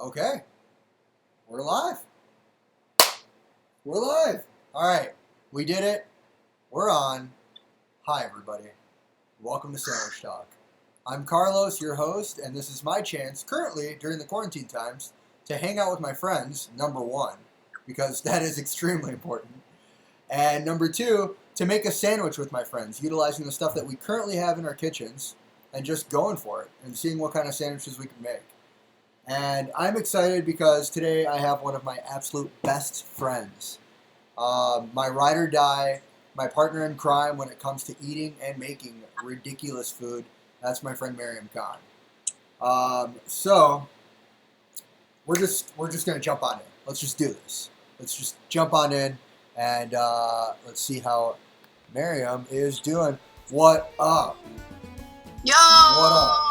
Okay, we're live. We're live. All right, we did it. We're on. Hi, everybody. Welcome to Sandwich Talk. I'm Carlos, your host, and this is my chance, currently during the quarantine times, to hang out with my friends, number one, because that is extremely important, and number two, to make a sandwich with my friends, utilizing the stuff that we currently have in our kitchens, and just going for it, and seeing what kind of sandwiches we can make. And I'm excited because today I have one of my absolute best friends. My ride or die, my partner in crime when it comes to eating and making ridiculous food. That's my friend Maryam. So we're just gonna jump on in. Let's just do this. Let's just jump on in and let's see how Maryam is doing. What up? Yo! What up?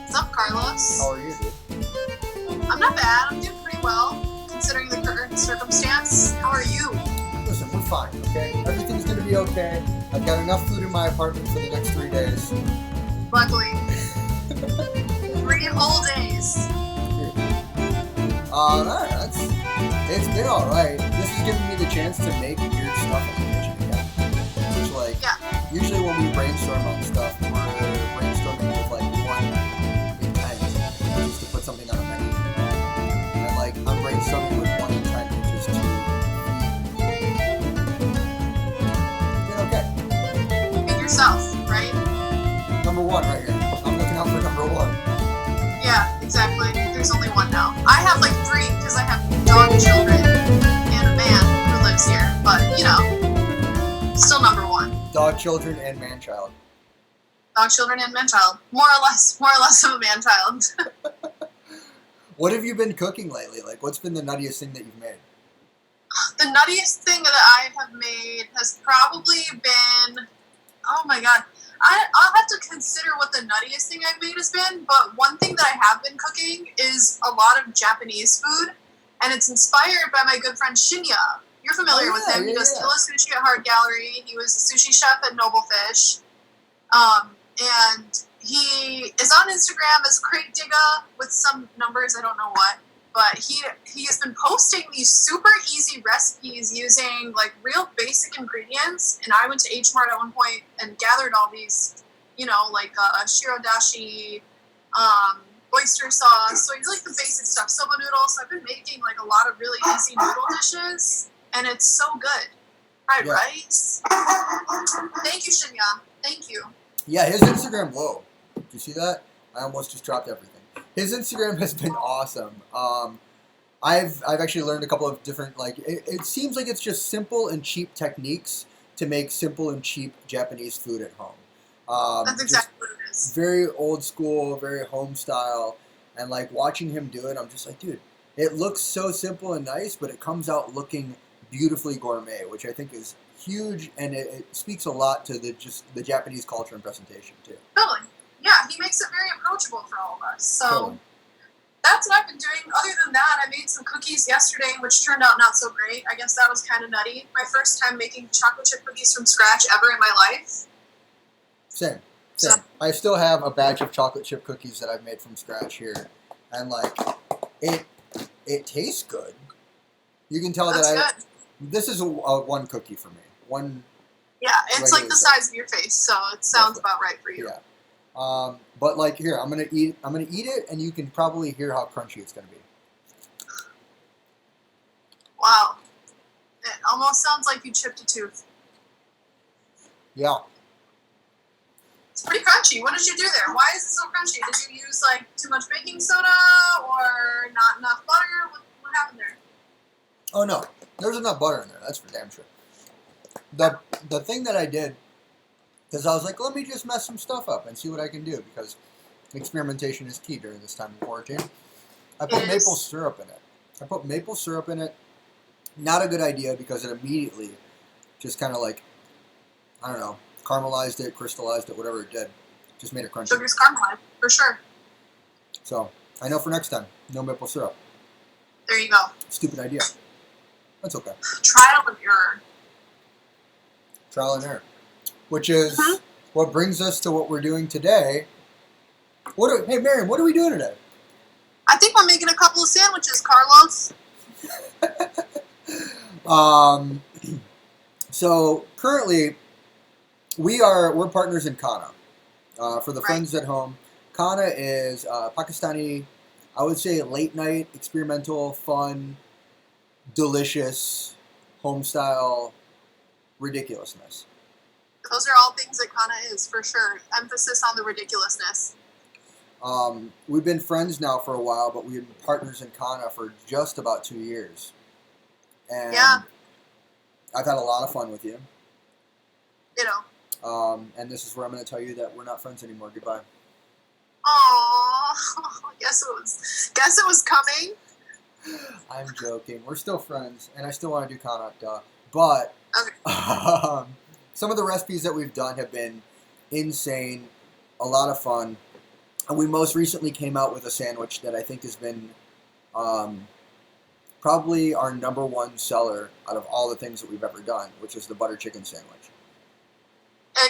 What's up, Carlos? How are you, dude? I'm not bad. I'm doing pretty well, considering the current circumstance. How are you? Listen, we're fine, okay? Everything's gonna be okay. I've got enough food in my apartment for the next 3 days. Luckily. 3 whole days. Alright, it's been alright. This is giving me the chance to make weird stuff in the kitchen again. Which, usually when we brainstorm on stuff, we're brainstorming with, one intent, just to put something on a menu. And, I'm brainstorming with one intent, which is to okay. Feed yourself, right? Number one right here. I'm looking out for number one. Yeah, exactly. There's only one now. I have 3 because I have dog children and a man who lives here. But, still number one. Dog children and man-child. Dog children and man-child. More or less of a man-child. What have you been cooking lately? What's been the nuttiest thing that you've made? The nuttiest thing that I have made has probably been, oh my god, I'll have to consider what the nuttiest thing I've made has been, but one thing that I have been cooking is a lot of Japanese food, and it's inspired by my good friend Shinya. You're familiar with him. He does Killa Sushi at Hard Gallery. He was a sushi chef at Noble Fish. And he is on Instagram as Crate Digga with some numbers, I don't know what. But he has been posting these super easy recipes using real basic ingredients. And I went to H Mart at one point and gathered all these, shirodashi, oyster sauce. So it's the basic stuff. Soba noodles. So I've been making a lot of really easy noodle dishes, and it's so good. Fried rice. Thank you, Shinya. Thank you. Yeah, his Instagram. Whoa, did you see that? I almost just dropped everything. His Instagram has been awesome. I've actually learned a couple of different, it seems like it's just simple and cheap techniques to make simple and cheap Japanese food at home. That's exactly what it is. Very old school, very home style, and watching him do it, I'm just like, dude, it looks so simple and nice, but it comes out looking beautifully gourmet, which I think is huge, and it speaks a lot to the Japanese culture and presentation too. Totally. Yeah, he makes it very approachable for all of us. So Totally. That's what I've been doing. Other than that, I made some cookies yesterday, which turned out not so great. I guess that was kind of nutty. My first time making chocolate chip cookies from scratch ever in my life. Same. I still have a batch of chocolate chip cookies that I've made from scratch here, and it tastes good. You can tell That's good. This is a one cookie for me. One. Yeah, it's the size of your face, so it sounds about right for you. Yeah. But here, I'm gonna eat it, and you can probably hear how crunchy it's gonna be. Wow, it almost sounds like you chipped a tooth. Yeah. It's pretty crunchy. What did you do there? Why is it so crunchy? Did you use too much baking soda or not enough butter? What happened there? Oh no, there's enough butter in there. That's for damn sure. The thing that I did, because I was like, let me just mess some stuff up and see what I can do, because experimentation is key during this time of quarantine. I put maple syrup in it. Not a good idea, because it immediately just kind of I don't know, caramelized it, crystallized it, whatever it did. Just made it crunchy. Sugar's caramelized, for sure. So, I know for next time, no maple syrup. There you go. Stupid idea. That's okay. Trial and error. Trial and error. Which is what brings us to what we're doing today. Hey, Maryam, what are we doing today? I think we're making a couple of sandwiches, Carlos. So currently, we're partners in Kana. For the Right. friends at home, Kana is Pakistani, I would say late night, experimental, fun, delicious, home style ridiculousness. Those are all things that Kana is, for sure. Emphasis on the ridiculousness. We've been friends now for a while, but we've been partners in Kana for just about 2 years. And Yeah. I've had a lot of fun with you. And this is where I'm going to tell you that we're not friends anymore. Goodbye. Aww. Guess it was coming. I'm joking. We're still friends, and I still want to do Kana, duh. But Okay. Some of the recipes that we've done have been insane, a lot of fun. And we most recently came out with a sandwich that I think has been probably our number one seller out of all the things that we've ever done, which is the butter chicken sandwich.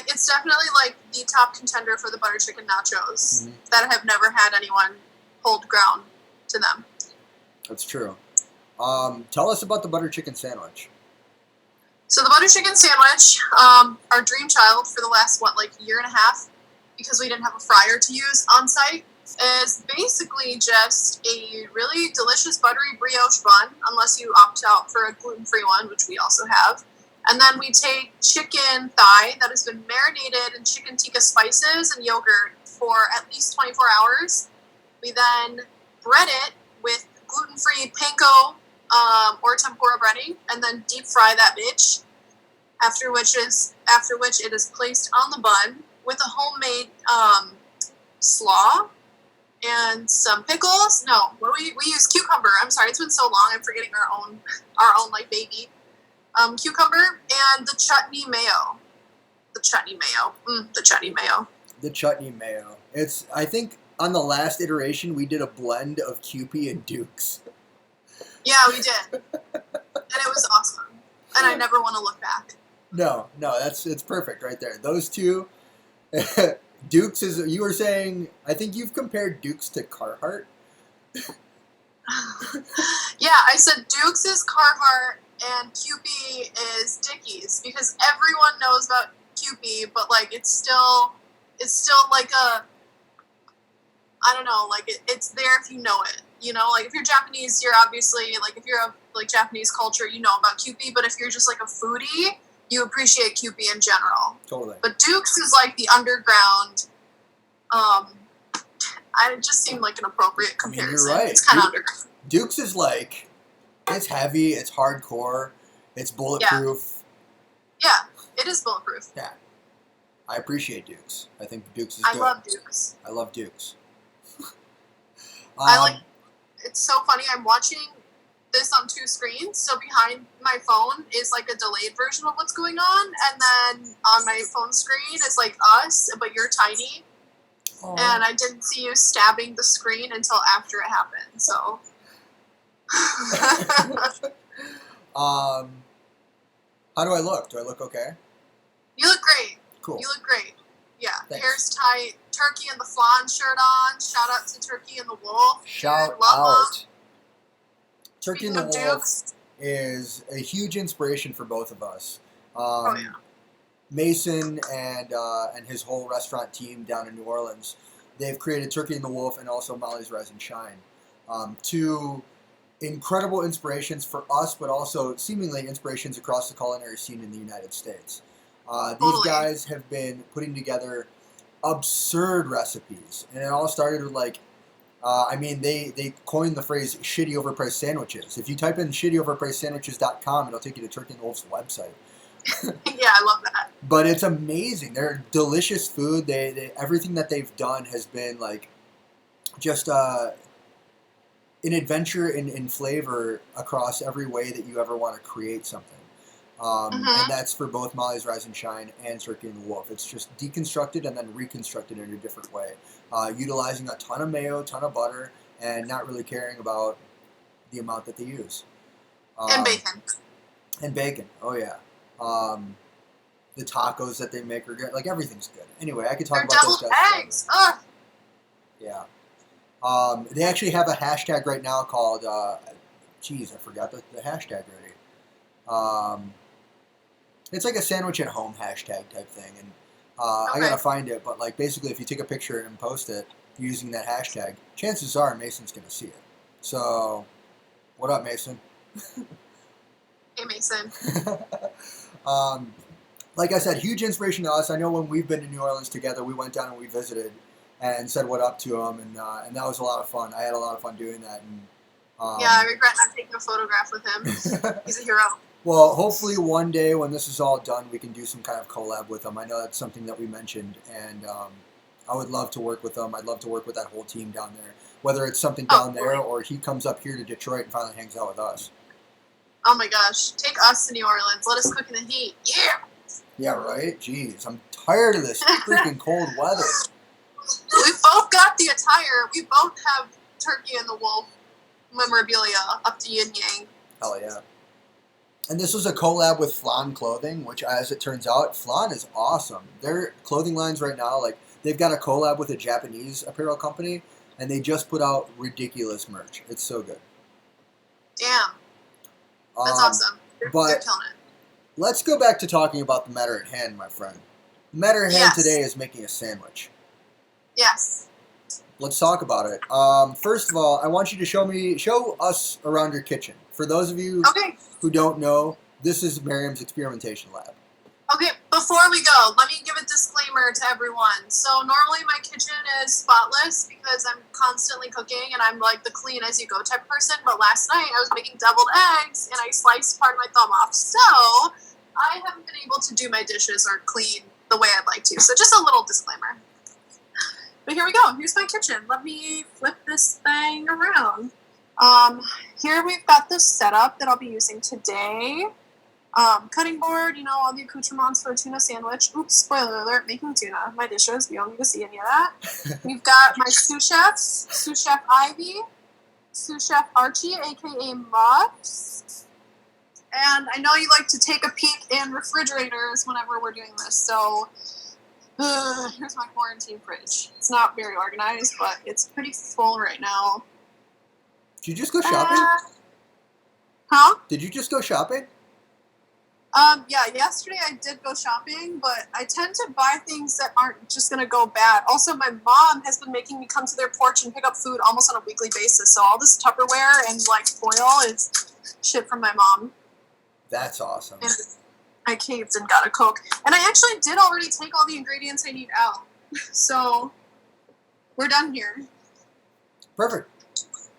It's definitely like the top contender for the butter chicken nachos that have never had anyone hold ground to them. That's true. Tell us about the butter chicken sandwich. So the butter chicken sandwich, our dream child for the last, year and a half, because we didn't have a fryer to use on site, is basically just a really delicious buttery brioche bun, unless you opt out for a gluten-free one, which we also have. And then we take chicken thigh that has been marinated in chicken tikka spices and yogurt for at least 24 hours. We then bread it with gluten-free panko or tempura breading, and then deep fry that bitch. After which it is placed on the bun with a homemade slaw and some pickles. No, what do we use? Cucumber. I'm sorry, it's been so long. I'm forgetting our own like baby. Cucumber and the chutney mayo. The chutney mayo. It's, I think, on the last iteration, we did a blend of Kewpie and Dukes. Yeah, we did. And it was awesome. And I never want to look back. No, it's perfect right there. Those two, Dukes is, you were saying, I think you've compared Dukes to Carhartt. Yeah, I said Dukes is Carhartt and Kewpie is Dickies, because everyone knows about Kewpie, but it's still like a, I don't know, it's there if you know it. If you're Japanese, you're obviously, if you're of Japanese culture, you know about Kewpie, but if you're just a foodie, you appreciate Kewpie in general. Totally. But Dukes is the underground. It just seemed like an appropriate comparison. You're right. It's kind of underground. Dukes is it's heavy, it's hardcore, it's bulletproof. Yeah, it is bulletproof. Yeah. I appreciate Dukes. I think Dukes is I good. love Dukes. I love Dukes. It's so funny. I'm watching this on two screens. So behind my phone is a delayed version of what's going on, and then on my phone screen is us, but you're tiny. Aww. And I didn't see you stabbing the screen until after it happened. So. How do I look? Do I look okay? You look great. Cool. You look great. Yeah. Thanks. Hair's tight. Turkey and the Flan shirt on. Shout out to Turkey and the Wolf. Shout out. Turkey and the Wolf is a huge inspiration for both of us. Mason and his whole restaurant team down in New Orleans, they've created Turkey and the Wolf and also Molly's Rise and Shine. Two incredible inspirations for us, but also seemingly inspirations across the culinary scene in the United States. These guys have been putting together absurd recipes, and it all started with they coined the phrase shitty overpriced sandwiches. If you type in shittyoverpricedSandwiches.com, it'll take you to Turkey and the Wolf's website. Yeah, I love that. But it's amazing. They're delicious food. They everything that they've done has been just an adventure in flavor across every way that you ever want to create something. And that's for both Molly's Rise and Shine and Turkey and the Wolf. It's just deconstructed and then reconstructed in a different way, utilizing a ton of mayo, ton of butter, and not really caring about the amount that they use. And bacon. And bacon. Oh yeah. The tacos that they make are good. Everything's good. Anyway, I could talk about those guys. Eggs. Ugh. Yeah. They actually have a hashtag right now called, geez, I forgot the hashtag already. It's like a sandwich at home hashtag type thing, and I gotta find it. But like basically, if you take a picture and post it using that hashtag, chances are Mason's gonna see it. So, what up, Mason? Hey, Mason. Like I said, huge inspiration to us. I know when we've been to New Orleans together, we went down and we visited and said what up to him, and that was a lot of fun. I had a lot of fun doing that. And yeah, I regret not taking a photograph with him. He's a hero. Well, hopefully one day when this is all done, we can do some kind of collab with him. I know that's something that we mentioned, and I would love to work with him. I'd love to work with that whole team down there, whether it's something down there or he comes up here to Detroit and finally hangs out with us. Oh my gosh, take us to New Orleans. Let us cook in the heat. Yeah. Yeah, right? Jeez, I'm tired of this freaking cold weather. We both got the attire. We both have Turkey and the Wolf memorabilia up to yin yang. Hell yeah. And this was a collab with Flan Clothing, which, as it turns out, Flan is awesome. Their clothing lines right now, like, they've got a collab with a Japanese apparel company, and they just put out ridiculous merch. It's so good. Damn. That's awesome. They're killing it. Let's go back to talking about the matter at hand, my friend. The matter at hand today is making a sandwich. Yes. Let's talk about it. First of all, I want you to show us around your kitchen. For those of you who don't know, this is Maryam's experimentation lab. Okay, before we go, let me give a disclaimer to everyone. So normally my kitchen is spotless because I'm constantly cooking and I'm like the clean as you go type person. But last night I was making deviled eggs and I sliced part of my thumb off. So I haven't been able to do my dishes or clean the way I'd like to. So just a little disclaimer. But here we go. Here's my kitchen. Let me flip this thing around. Here we've got the setup that I'll be using today. Cutting board, all the accoutrements for a tuna sandwich. Oops, spoiler alert, making tuna. My dishes, you don't need to see any of that. We've got my sous chefs, sous chef Ivy, sous chef Archie, aka Muffs. And I know you like to take a peek in refrigerators whenever we're doing this, so here's my quarantine fridge. It's not very organized, but it's pretty full right now. Did you just go shopping? Huh? Did you just go shopping? Yeah, yesterday I did go shopping, but I tend to buy things that aren't just going to go bad. Also, my mom has been making me come to their porch and pick up food almost on a weekly basis, so all this Tupperware and, foil is shit from my mom. That's awesome. And I caved and got a Coke. And I actually did already take all the ingredients I need out. So, we're done here. Perfect.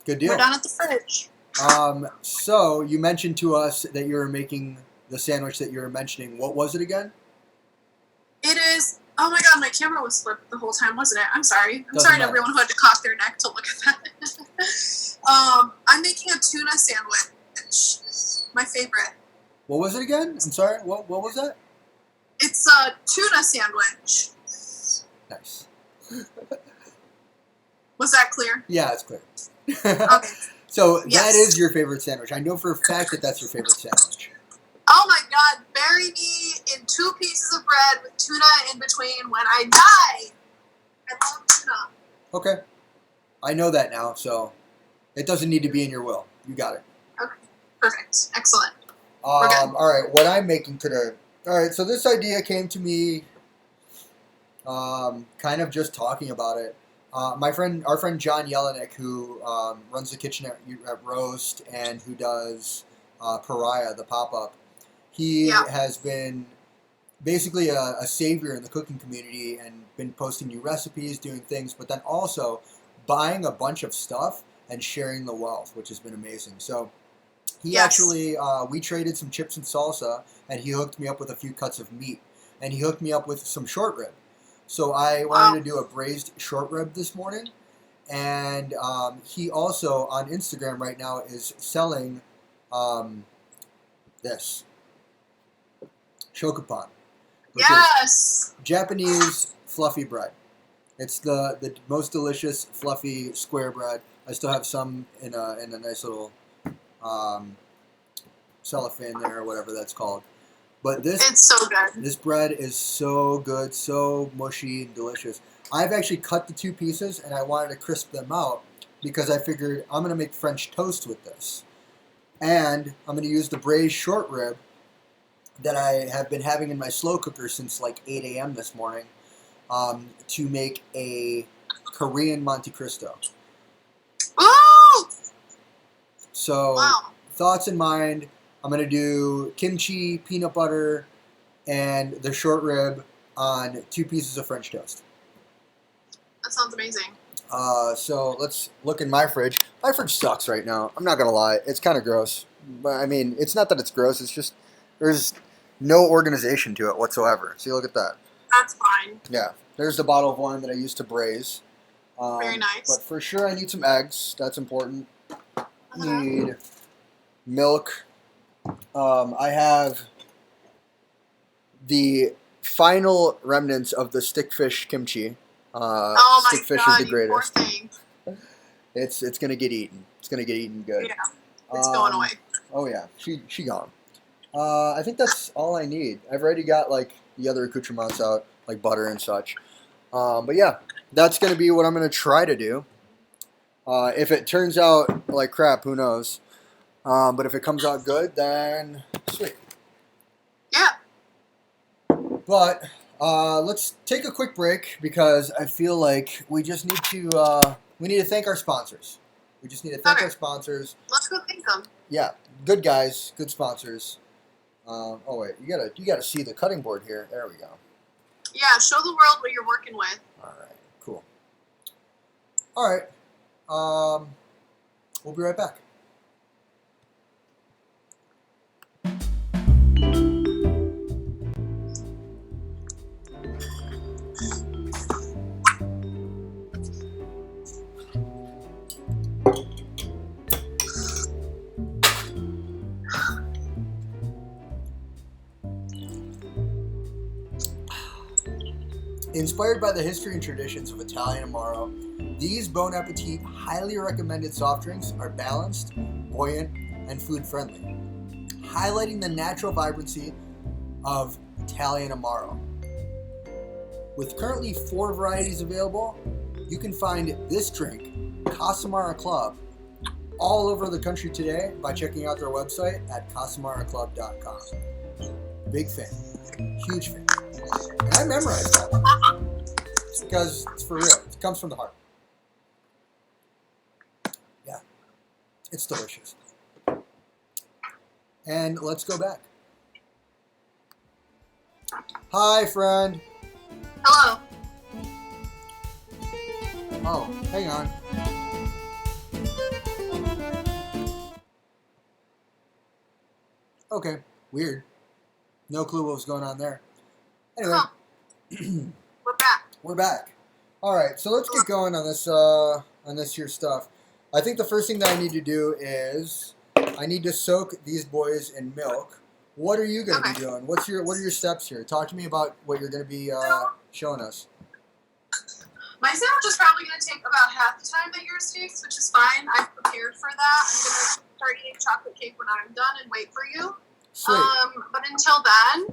Good deal. We're done at the fridge. So, you mentioned to us that you were making the sandwich that you were mentioning. What was it again? It is... Oh my god, my camera was flipped the whole time, wasn't it? I'm sorry. Doesn't matter. To everyone who had to cock their neck to look at that. I'm making a tuna sandwich. My favorite. What was it again? I'm sorry. What was that? It's a tuna sandwich. Nice. Was that clear? Yeah, it's clear. Okay. So that is your favorite sandwich. I know for a fact that that's your favorite sandwich. Oh my god, bury me in 2 pieces of bread with tuna in between when I die. I love tuna. Okay. I know that now, so it doesn't need to be in your will. You got it. Okay. Perfect. Excellent. All right, what I'm making today. All right, so this idea came to me kind of just talking about it. Our friend John Jelinek, who runs the kitchen at Roast and who does Pariah, the pop-up, he has been basically a savior in the cooking community and been posting new recipes, doing things, but then also buying a bunch of stuff and sharing the wealth, which has been amazing. So he actually, we traded some chips and salsa, and he hooked me up with a few cuts of meat, and he hooked me up with some short rib. So I wanted to do a braised short rib this morning, and he also, on Instagram right now, is selling this. Shokupan. Yes! Japanese fluffy bread. It's the most delicious fluffy square bread. I still have some in a nice little cellophane there, or whatever that's called. But it's so good. This bread is so good, so mushy and delicious. I've actually cut the 2 pieces, and I wanted to crisp them out. because I figured I'm going to make French toast with this. And I'm going to use the braised short rib that I have been having in my slow cooker since like 8 a.m. this morning to make a Korean Monte Cristo. Ooh! So, Wow. thoughts in mind, I'm going to do kimchi, peanut butter, and the short rib on 2 pieces of French toast. That sounds amazing. So let's look in my fridge. My fridge sucks right now. I'm not going to lie. It's kind of gross. But I mean, it's not that it's gross. It's just there's no organization to it whatsoever. See, look at that. That's fine. Yeah. There's the bottle of wine that I used to braise. Very nice. But for sure, I need some eggs. That's important. Need milk. I have the final remnants of the stickfish kimchi. Oh my stickfish God, is the you poor greatest. thing. It's gonna get eaten. It's gonna get eaten good. Yeah, it's going away. Oh yeah, she gone. I think that's all I need. I've already got like the other accoutrements out, like butter and such. But yeah, that's gonna be what I'm gonna try to do. If it turns out like crap, who knows? But if it comes out good, then sweet. Yeah. But let's take a quick break because I feel like we just need to thank our sponsors. We just need to thank our sponsors. Let's go thank them. Yeah, good guys, good sponsors. Oh wait, you gotta see the cutting board here. There we go. Yeah, show the world what you're working with. All right, cool. All right, we'll be right back. Inspired by the history and traditions of Italian Amaro, these Bon Appetit highly recommended soft drinks are balanced, buoyant, and food-friendly, highlighting the natural vibrancy of Italian Amaro. With currently 4 varieties available, you can find this drink, Casamara Club, all over the country today by checking out their website at casamaraclub.com. Big fan. Huge fan. And I memorized that. It's because it's for real. It comes from the heart. Yeah. It's delicious. And let's go back. Hi, friend. Hello. Oh, hang on. Okay. Weird. No clue what was going on there. Anyway. Huh. We're back. We're back. All right, so let's get going on this here stuff. I think the first thing that I need to do is I need to soak these boys in milk. What are you going to be doing? What are your steps here? Talk to me about what you're going to be showing us. My sandwich is probably going to take about half the time that yours takes, which is fine. I've prepared for that. I'm going to start eating chocolate cake when I'm done and wait for you. Sweet. But until then,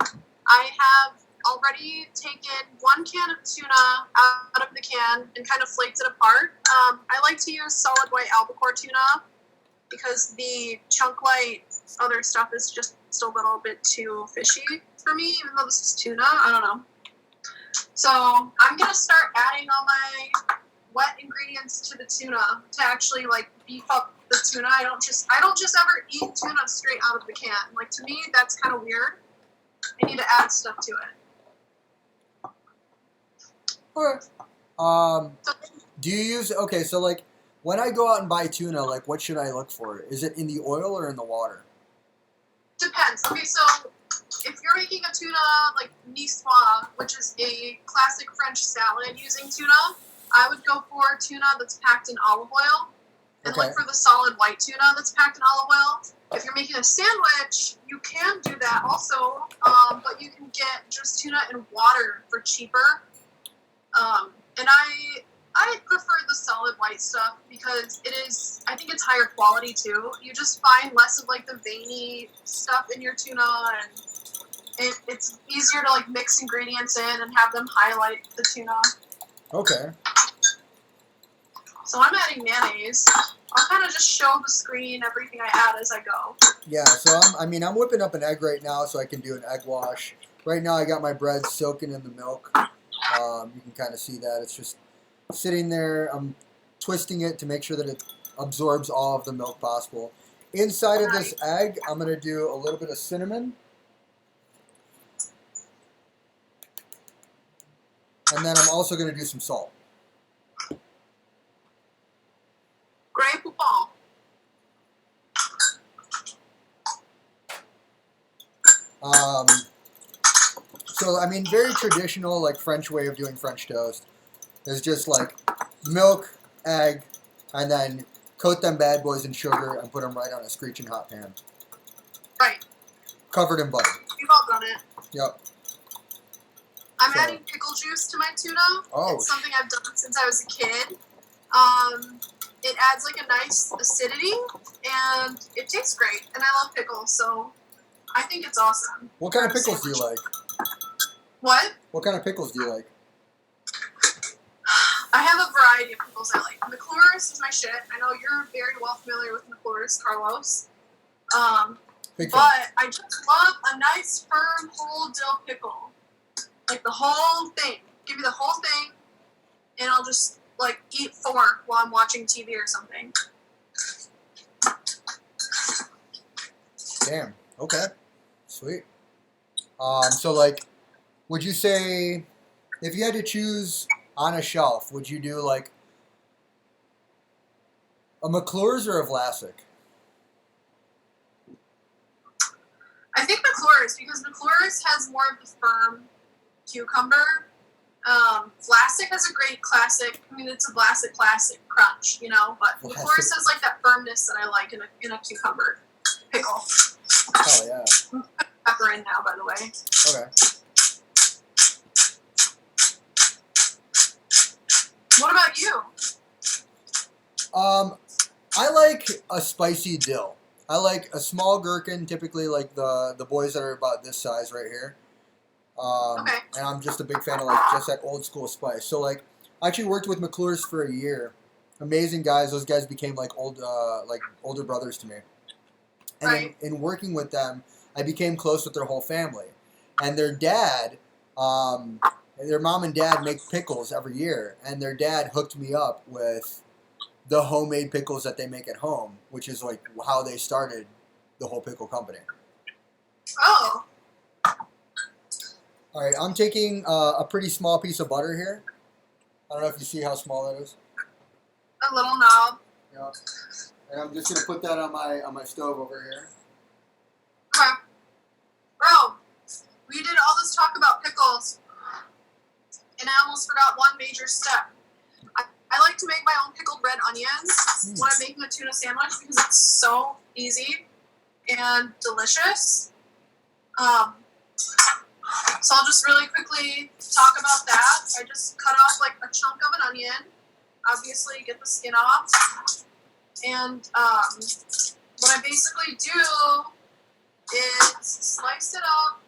I have already taken 1 can of tuna out of the can and kind of flaked it apart. I like to use solid white albacore tuna because the chunk light other stuff is just a little bit too fishy for me, even though this is tuna. I don't know. So I'm going to start adding all my wet ingredients to the tuna to actually like beef up the tuna. I don't just ever eat tuna straight out of the can. Like, to me, that's kind of weird. I need to add stuff to it. Okay. Do you use, okay, so like when I go out and buy tuna, like what should I look for? Is it in the oil or in the water? Depends. Okay, so if you're making a tuna like niçoise, which is a classic French salad using tuna, I would go for tuna that's packed in olive oil and look for the solid white tuna that's packed in olive oil. If you're making a sandwich, you can do that also, but you can get just tuna in water for cheaper. And I prefer the solid white stuff because I think it's higher quality too. You just find less of like the veiny stuff in your tuna, and it's easier to like mix ingredients in and have them highlight the tuna. Okay. So I'm adding mayonnaise. I'll kind of just show the screen everything I add as I go. Yeah, so I'm whipping up an egg right now so I can do an egg wash. Right now I got my bread soaking in the milk. You can kind of see that. It's just sitting there. I'm twisting it to make sure that it absorbs all of the milk possible. Inside of this egg, I'm going to do a little bit of cinnamon. And then I'm also going to do some salt. Grey Poupon. So, I mean, very traditional, like, French way of doing French toast is just, like, milk, egg, and then coat them bad boys in sugar and put them right on a screeching hot pan. Right. Covered in butter. You've all done it. Yep. I'm adding pickle juice to my tuna. Oh. It's something I've done since I was a kid. It adds, like, a nice acidity, and it tastes great. And I love pickles, so I think it's awesome. What kind of pickles do you like? What? What kind of pickles do you like? I have a variety of pickles I like. McClure's is my shit. I know you're very well familiar with McClure's, Carlos. Big fan. But I just love a nice, firm, whole dill pickle. Like the whole thing. Give me the whole thing, and I'll just, like, eat 4 while I'm watching TV or something. Damn. Okay. Sweet. So, like, would you say, if you had to choose on a shelf, would you do, like, a McClure's or a Vlasic? I think McClure's, because McClure's has more of the firm cucumber. Vlasic has a great classic. I mean, it's a Vlasic classic crunch, you know. But McClure's has, like, that firmness that I like in a cucumber pickle. Oh yeah. Pepper in now, by the way. Okay. What about you? I like a spicy dill. I like a small gherkin, typically like the boys that are about this size right here. Okay. And I'm just a big fan of, like, just that old school spice. So, like, I actually worked with McClure's for a year. Amazing guys. Those guys became like older brothers to me. And Right. in working with them, I became close with their whole family. And their dad, their mom and dad make pickles every year. And their dad hooked me up with the homemade pickles that they make at home, which is, like, how they started the whole pickle company. Oh. All right, I'm taking a pretty small piece of butter here. I don't know if you see how small that is. A little knob. Yeah. And I'm just gonna put that on my stove over here. Okay. Bro, we did all this talk about pickles, and I almost forgot one major step. I like to make my own pickled red onions when I'm making a tuna sandwich because it's so easy and delicious. So I'll just really quickly talk about that. I just cut off, like, a chunk of an onion. Obviously, get the skin off. And what I basically do is slice it up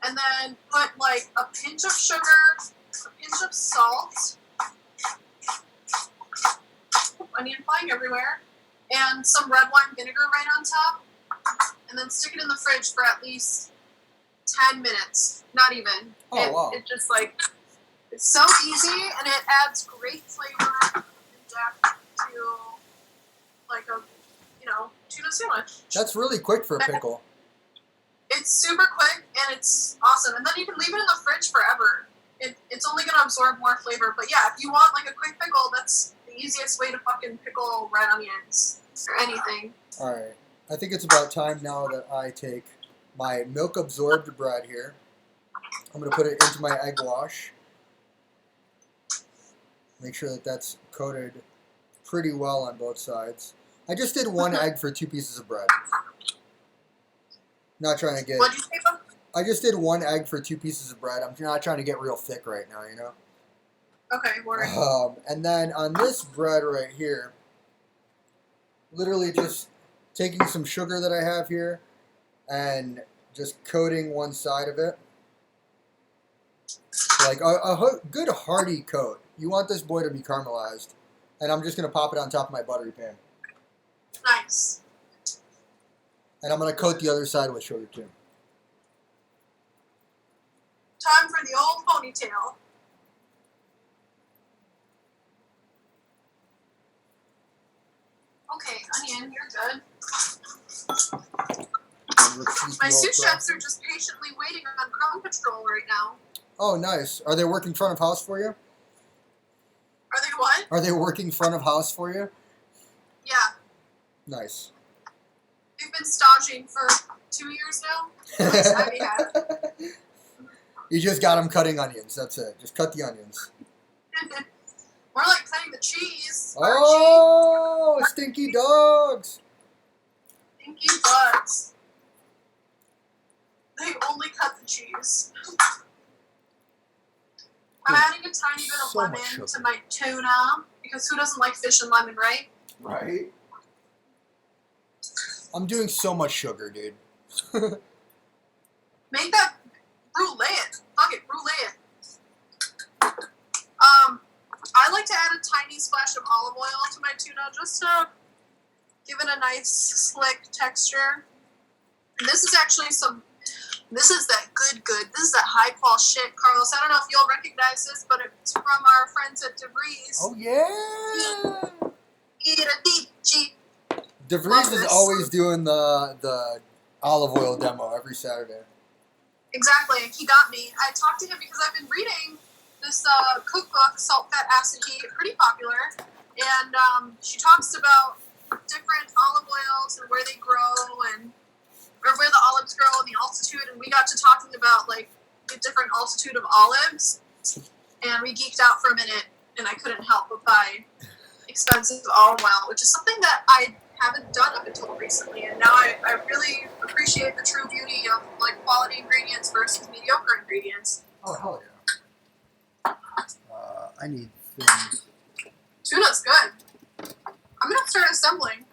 and then put, like, a pinch of sugar, a pinch of salt, onion flying everywhere, and some red wine vinegar right on top, and then stick it in the fridge for at least 10 minutes. Not even. Oh, wow. It just, like, it's so easy, and it adds great flavor and depth to, like, a, tuna sandwich. That's really quick for a pickle. It's super quick, and it's awesome. And then you can leave it in the fridge forever. It's only going to absorb more flavor. But yeah, if you want, like, a quick pickle, that's the easiest way to fucking pickle red onions or anything. All right. I think it's about time now that I take my milk-absorbed bread here. I'm going to put it into my egg wash. Make sure that that's coated pretty well on both sides. I just did one egg for 2 pieces of bread. Not trying to get... What'd you say, Bob? I just did 1 egg for 2 pieces of bread. I'm not trying to get real thick right now, you know? Okay, word. And then on this bread right here, literally just taking some sugar that I have here and just coating one side of it. Like a good hearty coat. You want this boy to be caramelized. And I'm just going to pop it on top of my buttery pan. Nice. And I'm going to coat the other side with sugar too. Time for the old ponytail. Okay, onion, you're good. My sous chefs are just patiently waiting on crumb patrol right now. Oh, nice. Are they working front of house for you? Are they what? Are they working front of house for you? Yeah. Nice. They've been staging for 2 years now. At least I have. You just got them cutting onions. That's it. Just cut the onions. More like cutting the cheese. Oh, stinky dogs. Stinky bugs. They only cut the cheese. I'm adding a tiny bit of lemon to my tuna, because who doesn't like fish and lemon, right? Right. I'm doing so much sugar, dude. Make that brulee it. Fuck it, brulee it. I like to add a tiny splash of olive oil to my tuna just to give it a nice slick texture. And this is actually this is that good. This is that high quality shit, Carlos. I don't know if you'll recognize this, but it's from our friends at DeVries. Oh, yeah. Iradeep. DeVries is always doing the olive oil demo every Saturday. Exactly. He got me. I talked to him because I've been reading this cookbook, Salt, Fat, Acid, Heat, pretty popular. And she talks about different olive oils and where they grow or where the olives grow and the altitude. And we got to talking about like the different altitude of olives. And we geeked out for a minute, and I couldn't help but buy expensive olive oil, which is something that I haven't done up until recently, and now I really appreciate the true beauty of like quality ingredients versus mediocre ingredients. Oh, hell yeah. I need things. Tuna's good. I'm gonna start assembling.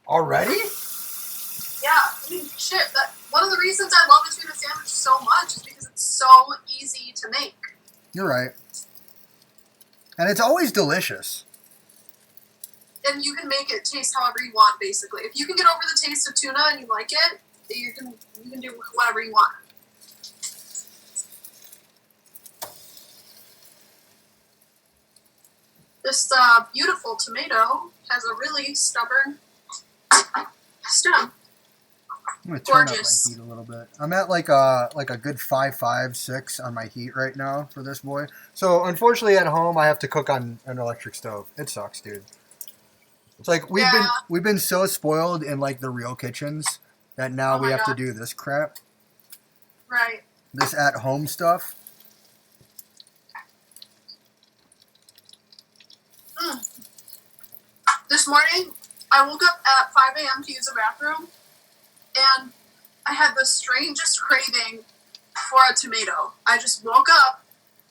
Already? Yeah, I mean, shit. One of the reasons I love the tuna sandwich so much is because it's so easy to make. You're right. And it's always delicious. And you can make it taste however you want, basically. If you can get over the taste of tuna and you like it, you can do whatever you want. This beautiful tomato has a really stubborn stem. I'm gonna turn up my heat a little bit. I'm at like a good 5, 6 on my heat right now for this boy. So unfortunately at home I have to cook on an electric stove. It sucks, dude. It's like we've been so spoiled in like the real kitchens that now we have to do this crap. Right. This at home stuff. This morning I woke up at 5 a.m. to use the bathroom, and I had the strangest craving for a tomato. I just woke up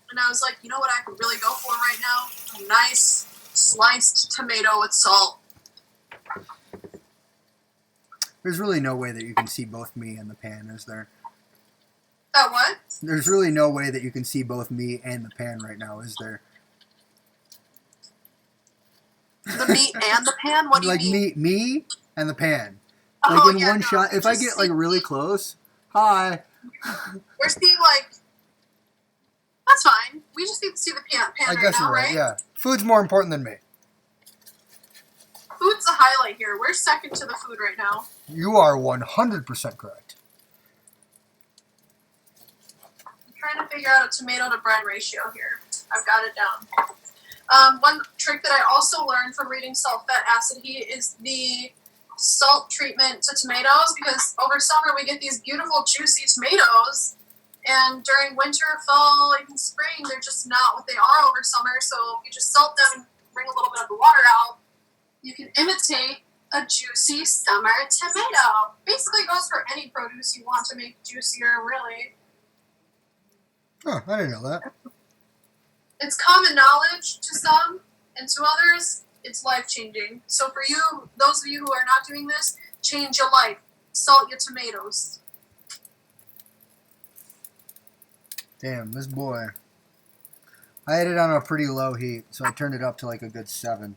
and I was like, you know what I could really go for right now? A nice sliced tomato with salt. There's really no way that you can see both me and the pan, is there? What? There's really no way that you can see both me and the pan right now, is there? The meat and the pan? What do you mean? Like me and the pan. Like one shot. If I get like really close, hi. We're seeing like, that's fine. We just need to see the pan I guess you're right, yeah. Food's more important than me. Food's the highlight here. We're second to the food right now. You are 100% correct. I'm trying to figure out a tomato to bread ratio here. I've got it down. One trick that I also learned from reading Salt, Fat, Acid, Heat is the salt treatment to tomatoes, because over summer we get these beautiful juicy tomatoes, and during winter, fall, even spring, they're just not what they are over summer. So if you just salt them and bring a little bit of the water out, you can imitate a juicy summer tomato. Basically goes for any produce you want to make juicier, really. Oh, I didn't know that. It's common knowledge to some, and to others, it's life-changing. So for you, those of you who are not doing this, change your life. Salt your tomatoes. Damn, this boy. I had it on a pretty low heat, so I turned it up to like a good 7.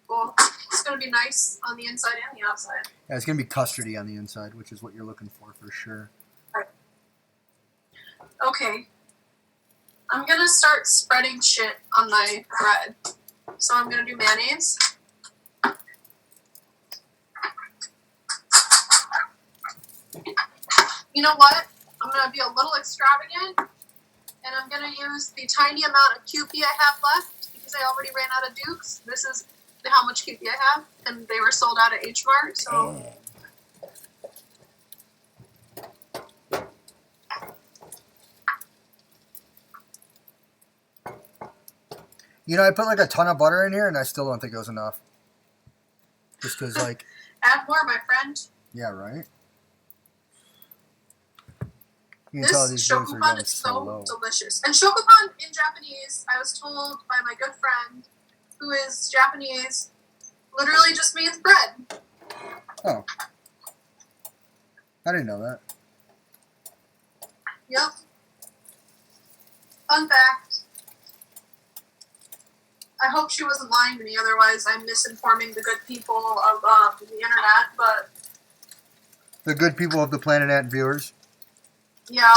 Cool. It's gonna be nice on the inside and the outside. Yeah, it's gonna be custardy on the inside, which is what you're looking for sure. Okay. I'm gonna start spreading shit on my bread. So I'm gonna do mayonnaise. You know what? I'm gonna be a little extravagant, and I'm gonna use the tiny amount of Kewpie I have left because I already ran out of Dukes. This is how much Kewpie I have, and they were sold out at H Mart. So. You know, I put like a ton of butter in here, and I still don't think it was enough. Just because, like... Add more, my friend. Yeah, right? You can This tell these things are shokupan going is so so low. delicious. And shokupan in Japanese, I was told by my good friend, who is Japanese, literally just means bread. Oh. I didn't know that. Yep. Fun fact. I hope she wasn't lying to me, otherwise I'm misinforming the good people of the internet, but... The good people of the Planet Ant viewers. Yeah.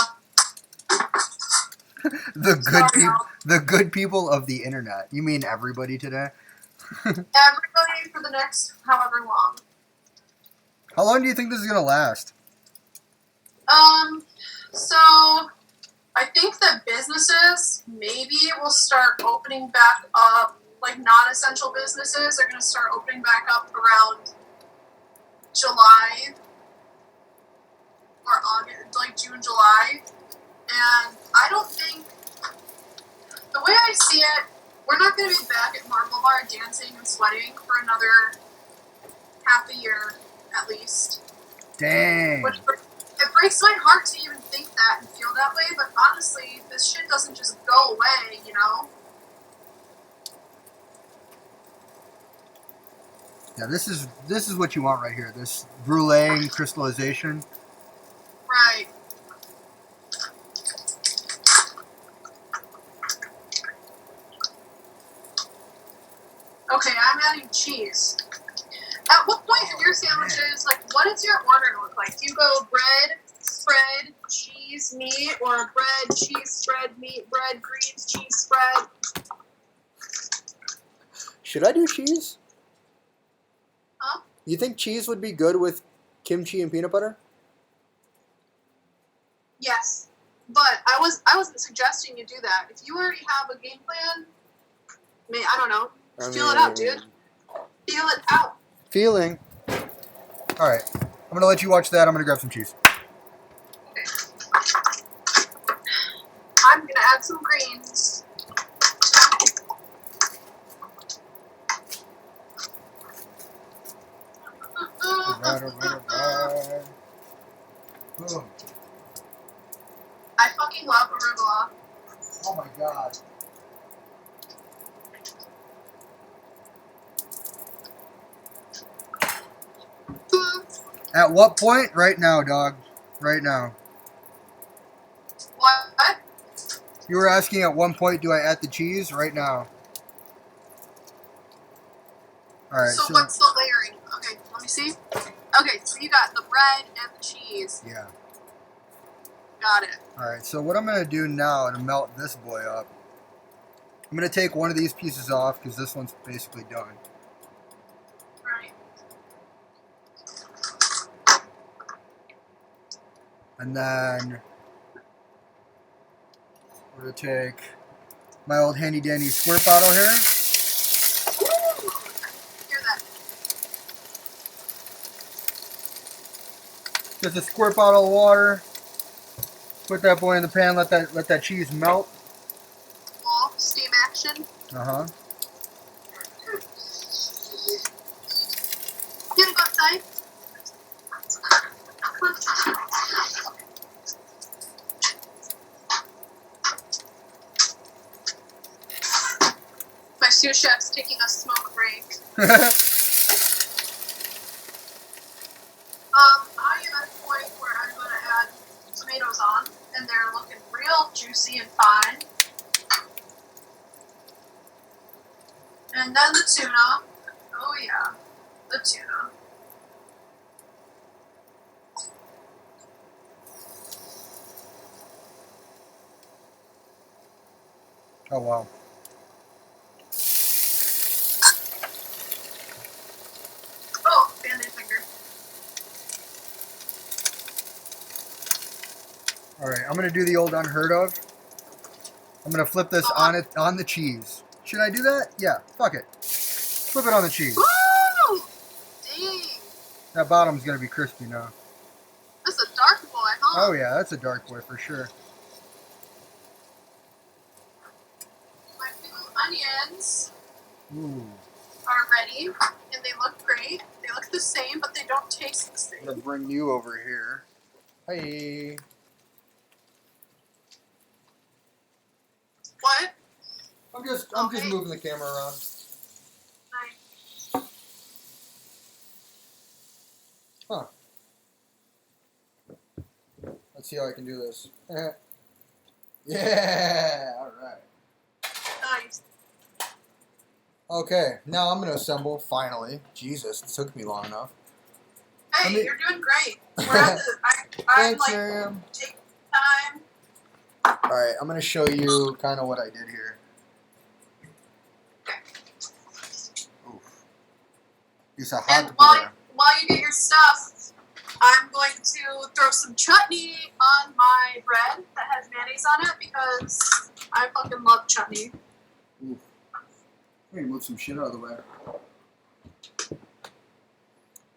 The good people of the internet. You mean everybody today? Everybody for the next however long. How long do you think this is gonna last? So I think that businesses maybe will start opening back up, like non-essential businesses are gonna start opening back up around July or August, like June, July. And I don't think, the way I see it, we're not going to be back at Marble Bar dancing and sweating for another half a year, at least. Dang. Which, it breaks my heart to even think that and feel that way, but honestly, this shit doesn't just go away, you know? Yeah, this is what you want right here. This brulee crystallization. Right. Okay, I'm adding cheese. At what point in your sandwiches, like, what does your order look like? Do you go bread, spread, cheese, meat, or bread, cheese, spread, meat, bread, greens, cheese, spread? Should I do cheese? Huh? You think cheese would be good with kimchi and peanut butter? Yes. But I wasn't suggesting you do that. If you already have a game plan, I don't know. Feel it out, dude. Feel it out. Feeling. Alright. I'm going to let you watch that. I'm going to grab some cheese. Okay. I'm going to add some greens. Boom. I fucking love arugula. Oh my god. At what point? Right now, dog. Right now. What? You were asking at one point, do I add the cheese? Right now. Alright, So what's the layering? Okay, let me see. Okay, so you got the bread and the cheese. Yeah. Got it. Alright, so what I'm going to do now to melt this boy up, I'm going to take one of these pieces off because this one's basically done. Right. And then we're going to take my old handy dandy squirt bottle here. Woo! Hear that? Just a squirt bottle of water. Put that boy in the pan, let that cheese melt. Wall, steam action. Uh-huh. You gonna go outside? My sous chef's taking a smoke break. I am at a point where I'm going to add tomatoes on, and they're looking real juicy and fine. And then the tuna. Oh yeah, the tuna. Oh, wow. Oh, Band-Aid finger. All right, I'm going to do the old unheard of. I'm going to flip this on the cheese. Should I do that? Yeah, fuck it. Flip it on the cheese. Woo! Dang. That bottom's going to be crispy now. That's a dark boy, huh? Oh, yeah, that's a dark boy for sure. My pickled onions Ooh. are ready, and they look great. They look the same, but they don't taste the same. I'm going to bring you over here. Hey. What? I'm just moving the camera around. Nice. Huh. Let's see how I can do this. Yeah, all right. Nice. Okay, now I'm going to assemble, finally. Jesus, it took me long enough. Hey, you're doing great. We're at the, I'm Thanks, like, Maryam. taking time. All right, I'm going to show you kind of what I did here. Oof. It's a hot And while you get your stuff, I'm going to throw some chutney on my bread that has mayonnaise on it because I fucking love chutney. Oof. Let me move some shit out of the way.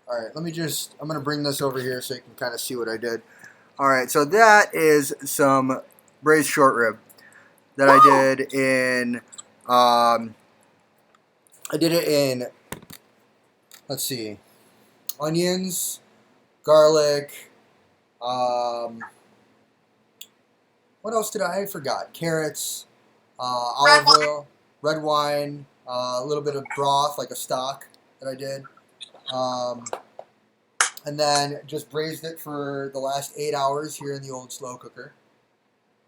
All right, I'm going to bring this over here so you can kind of see what I did. All right, so that is some braised short rib that I did in, let's see, onions, garlic, what else did I forgot? Carrots, olive oil, red wine, a little bit of broth, like a stock that I did. And then just braised it for the last 8 hours here in the old slow cooker.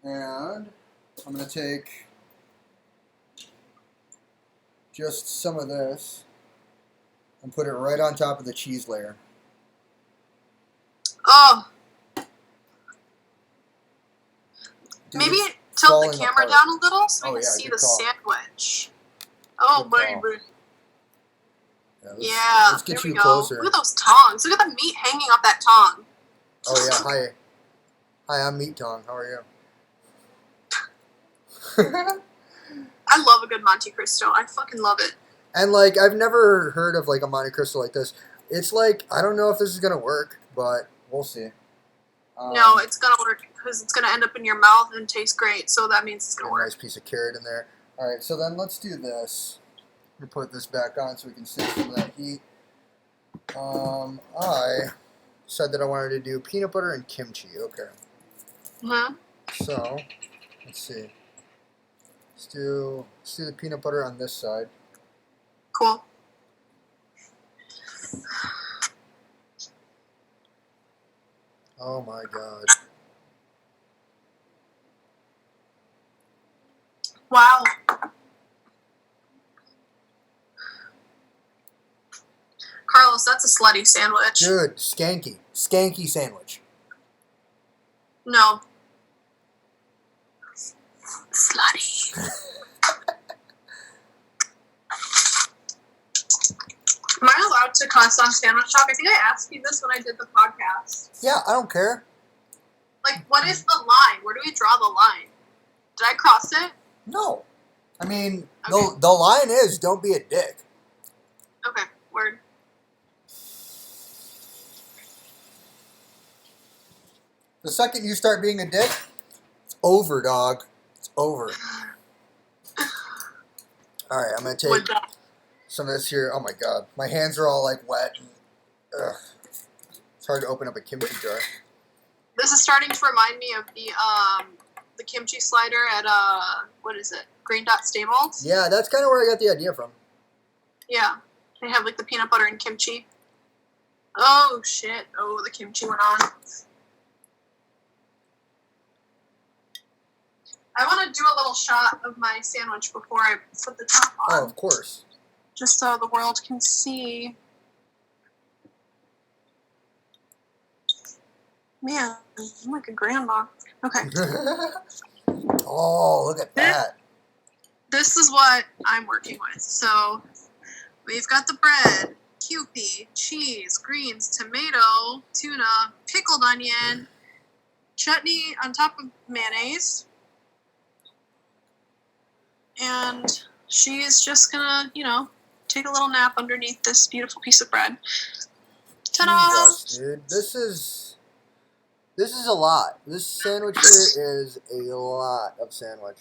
And I'm going to take just some of this and put it right on top of the cheese layer. Oh. Dude, Maybe tilt the camera apart. down a little so we can yeah, see the good call. sandwich. Oh, Good call. baby. Yeah, let's get you closer. Look at those tongs. Look at the meat hanging off that tong. Oh, yeah. Hi. Hi, I'm Meat Tong. How are you? I love a good Monte Cristo. I fucking love it. And, like, I've never heard of, like, a Monte Cristo like this. It's like, I don't know if this is going to work, but we'll see. No, it's going to work because it's going to end up in your mouth and taste great, so that means it's going to work. Nice piece of carrot in there. All right, so then let's do this. Let me put this back on so we can see some of that heat. I said that I wanted to do peanut butter and kimchi. Okay. Mm-hmm. So, let's see. Let's do the peanut butter on this side. Cool. Oh my god. Wow. Carlos, that's a slutty sandwich. Dude, skanky. Skanky sandwich. No. Slutty. Am I allowed to cuss on Sandwich Talk? I think I asked you this when I did the podcast. Yeah, I don't care. Like, what is the line? Where do we draw the line? Did I cross it? No. I mean, Okay. the line is don't be a dick. Okay, word. The second you start being a dick, it's over, dog. It's over. All right, I'm going to take some of this here. Oh, my God. My hands are all, like, wet. Ugh. It's hard to open up a kimchi jar. This is starting to remind me of the kimchi slider at, what is it? Green Dot Stables? Yeah, that's kind of where I got the idea from. Yeah. They have, like, the peanut butter and kimchi. Oh, shit. Oh, the kimchi went on. I want to do a little shot of my sandwich before I put the top on. Oh, of course. just so the world can see. Man, I'm like a grandma. Okay. Oh, look at that. This is what I'm working with. So we've got the bread, Kewpie, cheese, greens, tomato, tuna, pickled onion, chutney on top of mayonnaise. And she is just gonna, take a little nap underneath this beautiful piece of bread. Ta-da! Jesus, dude. This is a lot. This sandwich here is a lot of sandwich.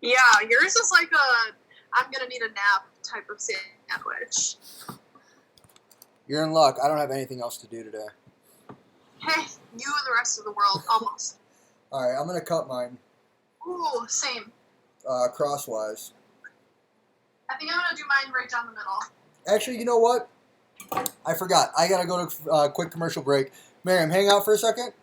Yeah, yours is like I'm gonna need a nap type of sandwich. You're in luck. I don't have anything else to do today. Hey, you and the rest of the world, almost. All right, I'm gonna cut mine. Ooh, same. Crosswise. I think I'm gonna do mine right down the middle. Actually, you know what? I forgot. I gotta go to a quick commercial break. Maryam, hang out for a second.